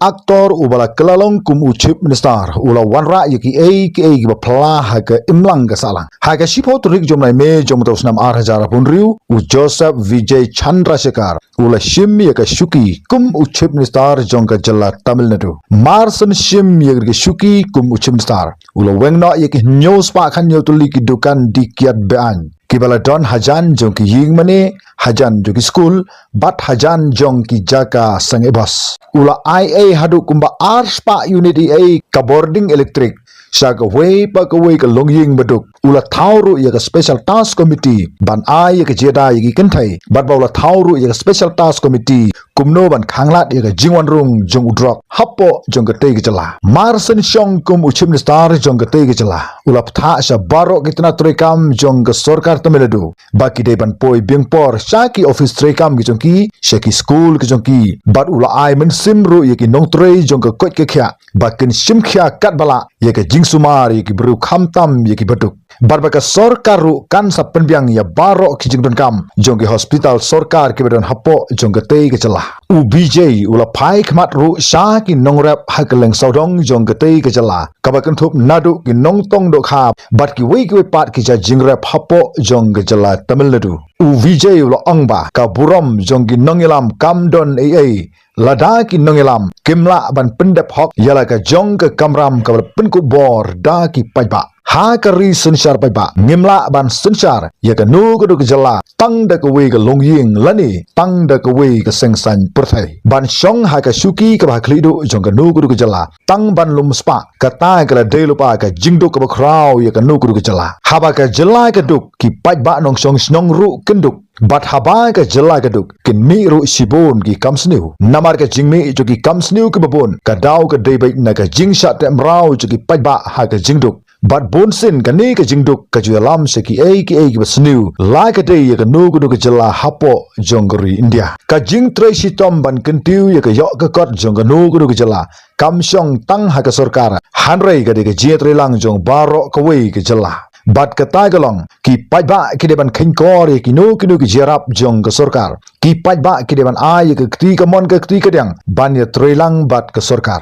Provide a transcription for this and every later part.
aktor bala kelalong kum chief minister ula wanra yaki ki pla haga imlang ga salang haga shipo turik jomnai me jomtos nam 8000 punriu Joseph Vijay Chandrasekhar ula shim yaka Shuki kum chief minister jongga jalla Tamilnadu marsan shim yaka Shuki kum chief minister ula wengna yaki news pa khan yotuli ki dukan dikiat bean Kibala don hajan jong ki ying mane hajan jong ki school bat hajan jong ki jaka sange bus ula IA hadu kumba ars pa unity a ka boarding electric shaga way pa ka way ka longying baduk ula thawru ya ka special task committee ban ai ya ka jeda ya ki kenthai bat ba ula thawru ya ka special task committee kumno ban khanglat ya ka jingwan rung jong udrok hapo jong ka tei ka jala marsen Shong kum uchim star jong ka tei ka jala ula ptha sha baro kitna trekam jong ka sarkar Tamilnadu baki de ban poi bingpor shaki office trekam ki jong ki shaki school ki jong ki bat ula ai men simru ya ki nong trei jong ka kot ka khya bakin sim khya kat bala ya ka jingsumar ya ki bru khamtam ya ki baduk barbaka sorkaru kan sa penbiang ya baro ki jingdon kam jong ki hospital sorkar ki bedon hapo jong ka tei ka jala u BJ ula phai khmat ru sha ki nongrap hakeleng saudong jong ka tei ka jala kabakan thup nadu ki nongtong do kha bat ki wei ki pat ki ja jingrap hapo jong ka jala Tamilnadu u VJ ula angba ka buram jong ki nongilam kamdon ai lada ki nongilam kimla ban pendep hok yala ka jong ka kamram ka penku bor da ki pajba ha kari sensyar pajba ngimla ban sensyar ya ka nu ka duk jala tang da ka wei ka longying lani tang da ka wei ka sengsan perthai ban Shong ha ka Shuki ka ba Khlieh du jong ka nu ka duk jala tang ban lum spa ka ta ka la de lupa ka jingdu ka ba kraw ya ka nu ka duk jala haba ka jala ka duk ki pajba nong Shong snong ru kenduk bat haba ka jala ka duk kin mi ru sibon ki kamsniu namar ka jingmi jo ki kamsniu ki babon ka daw ka debait na ka jingsha tem raw jo ki pajba ha ka jingduk bat bonsin ka ni ka jingduk ka ju alam se ki ki basniu la ka de ka nu ka jala hapo jonggri India ka jing tre sitom ban kentiu ya ka yok ka kot jong ka nu ka jala kamsyong tang ha ka sarkar hanrei ka de ka jetre lang jong baro ka wei ka jala bat ka tagalong ki pajba ki deban khingkor ki no ki jarap jong ka sarkar ki pajba ki deban ai ka kti ka mon ka kti ka dang ban ya trelang bat ka sarkar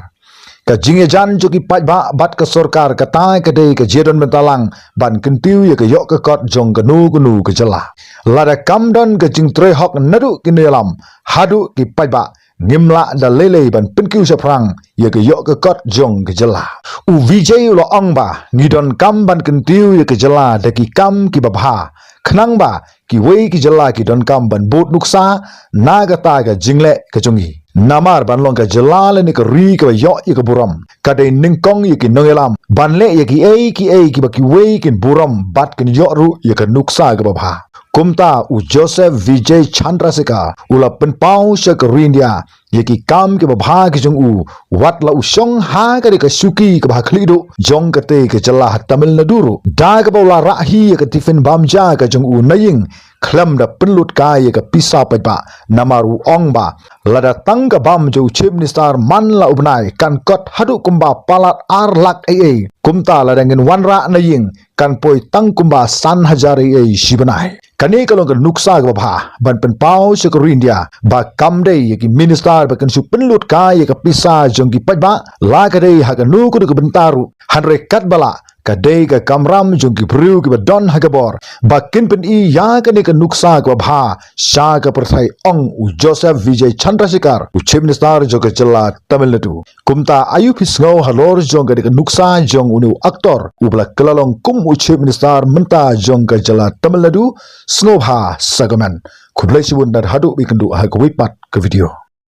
ka jingye jan jo ki pajba bat ka sarkar ka ta ka de ka jedon bentalang ban kentiu ya ka yok ka kot jong ka nu ka jala lada kamdon ka jing tre hok nadu ki nelam hadu ki pajba ngimla da lele ban penkiu saprang ya ke yok ke kot jong ke jela u VJ lo angba ngidon kam ban kentiu ya ke jela da ki kam ki babha khnang ba ki wei ki jela ki don kam ban bot nuksa naga ta ga jingle ke jongi namar ban long ka jela le ni ke ri ke yok ya ke buram ka de ningkong ya ki nongelam ban le ya ki ki ba ki wei kin buram bat kin yok ru ya ke nuksa ke babha kumta u Joseph Vijay Chandrasekhar ula penpau shak India yaki kam ke babha ke jong u wat la u Shong ha ka de ka Shuki ka ba Khlieh du jong ka te ke jala Tamilnadu ru da ka bola rahi ka tifin bamja ka jong u naying khlam da penlut ka ya ka pisa pajba namaru ongba lada tang ka bam jo chief minister man la ubnai kan kot hadu kumba palat ar lak ai kumta la dengan wanra naying kan poi tang kumba san hajari ai shibanai kani kalong ka nuksa ka babha ban penpau shak India ba kamde ya ki minister ba kan su penlut ka ya ka pisa jong ki pajba la ka de ha ka nu ku ka bentaru hanre kat bala ka de ka kamram jong ki priu ki ba don ha ka bor ba kin pen I ya ka ne ka nuksa ka babha sha ka perthai ong u Joseph Vijay Chandrasekhar u chief minister jo ka jala Tamilnadu kumta ayu pisngau halor jong ka de ka nuksa jong unu aktor u bla kelalong kum u chief minister menta jong ka jala Tamilnadu snobha sagaman Khlieh sibun dar hadu bikendu ha ka wipat ke video